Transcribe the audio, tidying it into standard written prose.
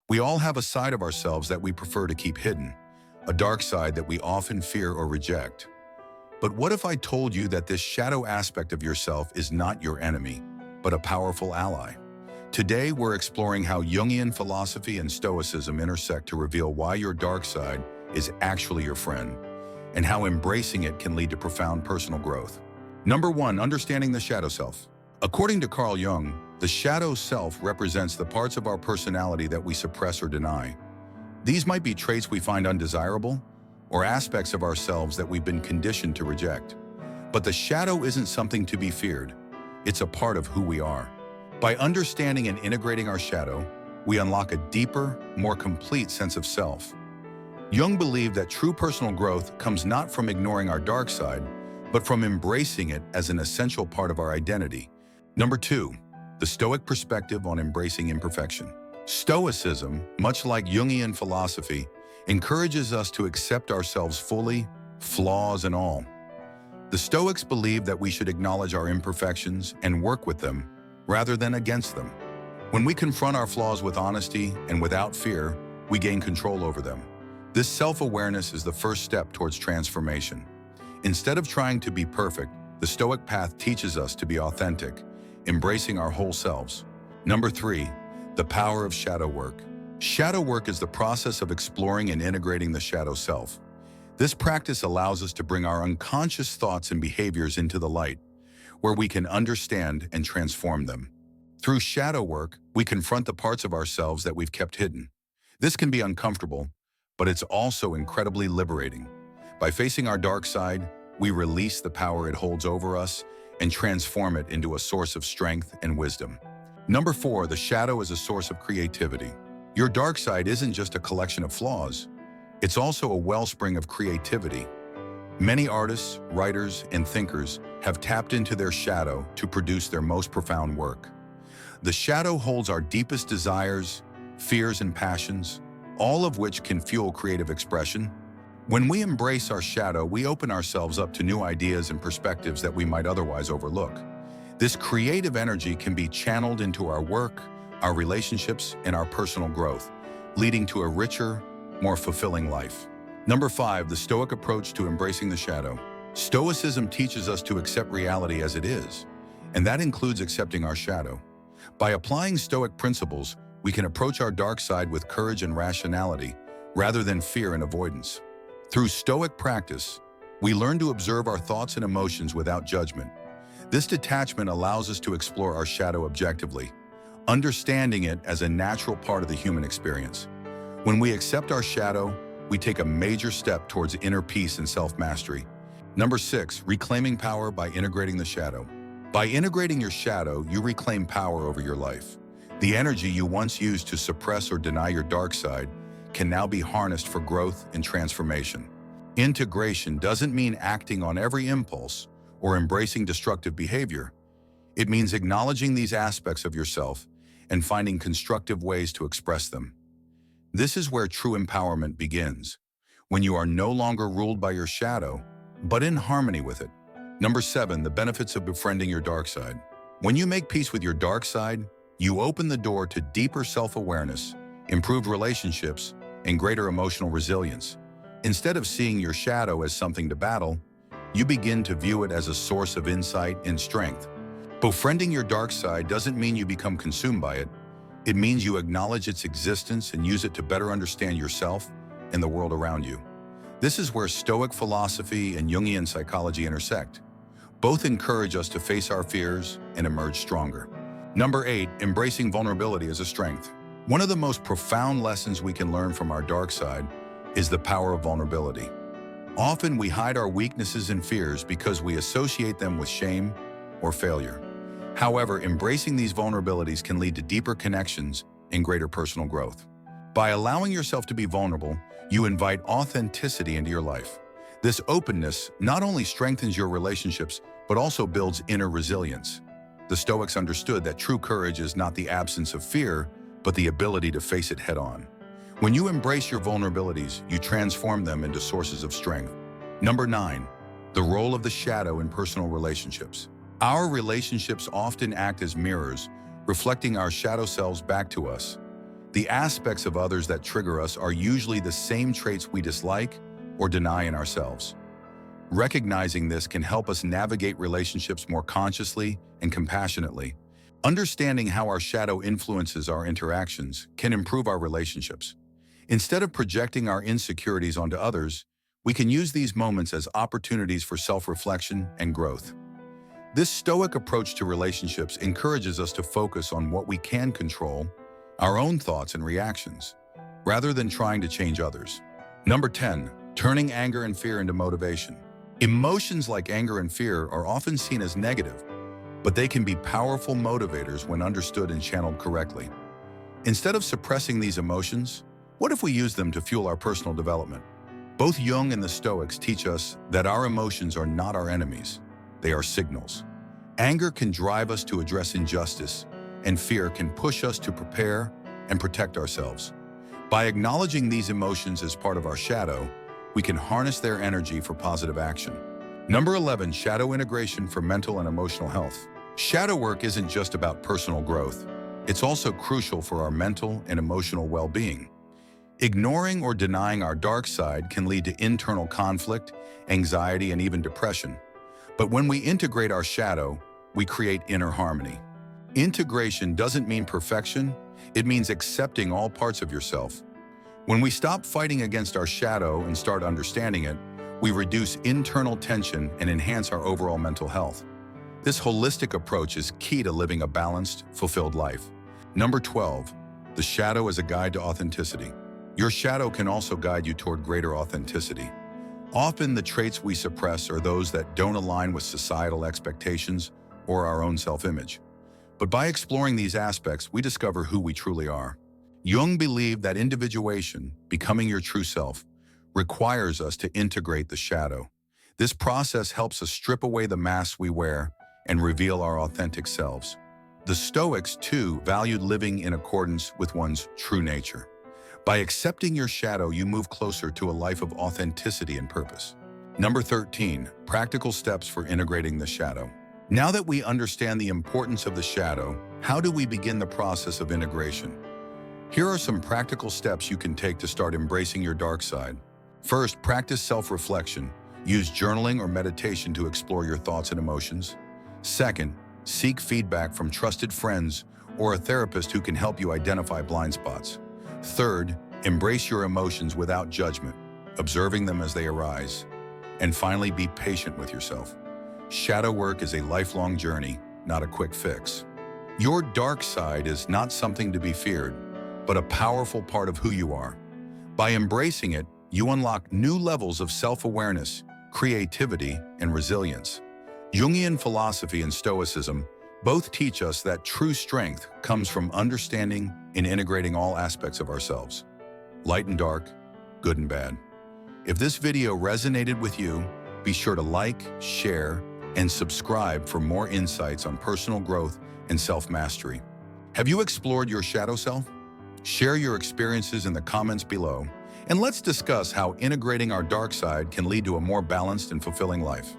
We all have a side of ourselves that we prefer to keep hidden, a dark side that we often fear or reject. But what if I told you that this shadow aspect of yourself is not your enemy, but a powerful ally? Today, we're exploring how Jungian philosophy and Stoicism intersect to reveal why your dark side is actually your friend, and how embracing it can lead to profound personal growth. Number 1, understanding the shadow self. According to Carl Jung, the shadow self represents the parts of our personality that we suppress or deny. These might be traits we find undesirable, or aspects of ourselves that we've been conditioned to reject. But the shadow isn't something to be feared. It's a part of who we are. By understanding and integrating our shadow, we unlock a deeper, more complete sense of self. Jung believed that true personal growth comes not from ignoring our dark side, but from embracing it as an essential part of our identity. Number 2, the Stoic perspective on embracing imperfection. Stoicism, much like Jungian philosophy, encourages us to accept ourselves fully, flaws and all. The Stoics believe that we should acknowledge our imperfections and work with them, rather than against them. When we confront our flaws with honesty and without fear, we gain control over them. This self-awareness is the first step towards transformation. Instead of trying to be perfect, the Stoic path teaches us to be authentic, embracing our whole selves. Number 3, the power of shadow work. Shadow work is the process of exploring and integrating the shadow self. This practice allows us to bring our unconscious thoughts and behaviors into the light, where we can understand and transform them. Through shadow work, we confront the parts of ourselves that we've kept hidden. This can be uncomfortable, but it's also incredibly liberating. By facing our dark side, we release the power it holds over us and transform it into a source of strength and wisdom. Number 4, the shadow is a source of creativity. Your dark side isn't just a collection of flaws. It's also a wellspring of creativity. Many artists, writers, and thinkers have tapped into their shadow to produce their most profound work. The shadow holds our deepest desires, fears, and passions, all of which can fuel creative expression. When we embrace our shadow, we open ourselves up to new ideas and perspectives that we might otherwise overlook. This creative energy can be channeled into our work, our relationships, and our personal growth, leading to a richer, more fulfilling life. Number 5, the Stoic approach to embracing the shadow. Stoicism teaches us to accept reality as it is, and that includes accepting our shadow. By applying Stoic principles, we can approach our dark side with courage and rationality, rather than fear and avoidance. Through Stoic practice, we learn to observe our thoughts and emotions without judgment. This detachment allows us to explore our shadow objectively, understanding it as a natural part of the human experience. When we accept our shadow, we take a major step towards inner peace and self-mastery. Number 6, reclaiming power by integrating the shadow. By integrating your shadow, you reclaim power over your life. The energy you once used to suppress or deny your dark side can now be harnessed for growth and transformation. Integration doesn't mean acting on every impulse or embracing destructive behavior. It means acknowledging these aspects of yourself and finding constructive ways to express them. This is where true empowerment begins, when you are no longer ruled by your shadow, but in harmony with it. Number 7, the benefits of befriending your dark side. When you make peace with your dark side, you open the door to deeper self-awareness, improved relationships, and greater emotional resilience. Instead of seeing your shadow as something to battle, you begin to view it as a source of insight and strength. Befriending your dark side doesn't mean you become consumed by it. It means you acknowledge its existence and use it to better understand yourself and the world around you. This is where Stoic philosophy and Jungian psychology intersect. Both encourage us to face our fears and emerge stronger. Number 8, embracing vulnerability as a strength. One of the most profound lessons we can learn from our dark side is the power of vulnerability. Often we hide our weaknesses and fears because we associate them with shame or failure. However, embracing these vulnerabilities can lead to deeper connections and greater personal growth. By allowing yourself to be vulnerable, you invite authenticity into your life. This openness not only strengthens your relationships, but also builds inner resilience. The Stoics understood that true courage is not the absence of fear, but the ability to face it head-on. When you embrace your vulnerabilities, you transform them into sources of strength. Number 9, the role of the shadow in personal relationships. Our relationships often act as mirrors, reflecting our shadow selves back to us. The aspects of others that trigger us are usually the same traits we dislike or deny in ourselves. Recognizing this can help us navigate relationships more consciously and compassionately. Understanding how our shadow influences our interactions can improve our relationships. Instead of projecting our insecurities onto others, we can use these moments as opportunities for self-reflection and growth. This Stoic approach to relationships encourages us to focus on what we can control, our own thoughts and reactions, rather than trying to change others. Number 10, turning anger and fear into motivation. Emotions like anger and fear are often seen as negative, but they can be powerful motivators when understood and channeled correctly. Instead of suppressing these emotions, what if we use them to fuel our personal development? Both Jung and the Stoics teach us that our emotions are not our enemies. They are signals. Anger can drive us to address injustice, and fear can push us to prepare and protect ourselves. By acknowledging these emotions as part of our shadow, we can harness their energy for positive action. Number 11, shadow integration for mental and emotional health. Shadow work isn't just about personal growth. It's also crucial for our mental and emotional well-being. Ignoring or denying our dark side can lead to internal conflict, anxiety, and even depression. But when we integrate our shadow, we create inner harmony. Integration doesn't mean perfection, it means accepting all parts of yourself. When we stop fighting against our shadow and start understanding it, we reduce internal tension and enhance our overall mental health. This holistic approach is key to living a balanced, fulfilled life. Number 12, the shadow as a guide to authenticity. Your shadow can also guide you toward greater authenticity. Often the traits we suppress are those that don't align with societal expectations or our own self-image. But by exploring these aspects, we discover who we truly are. Jung believed that individuation, becoming your true self, requires us to integrate the shadow. This process helps us strip away the masks we wear and reveal our authentic selves. The Stoics, too, valued living in accordance with one's true nature. By accepting your shadow, you move closer to a life of authenticity and purpose. Number 13, practical steps for integrating the shadow. Now that we understand the importance of the shadow, how do we begin the process of integration? Here are some practical steps you can take to start embracing your dark side. First, practice self-reflection. Use journaling or meditation to explore your thoughts and emotions. Second, seek feedback from trusted friends or a therapist who can help you identify blind spots. Third, embrace your emotions without judgment, observing them as they arise. And finally, be patient with yourself. Shadow work is a lifelong journey, not a quick fix. Your dark side is not something to be feared, but a powerful part of who you are. By embracing it, you unlock new levels of self-awareness, creativity, and resilience. Jungian philosophy and Stoicism both teach us that true strength comes from understanding and integrating all aspects of ourselves, light and dark, good and bad. If this video resonated with you, be sure to like, share, and subscribe for more insights on personal growth and self-mastery. Have you explored your shadow self? Share your experiences in the comments below, and let's discuss how integrating our dark side can lead to a more balanced and fulfilling life.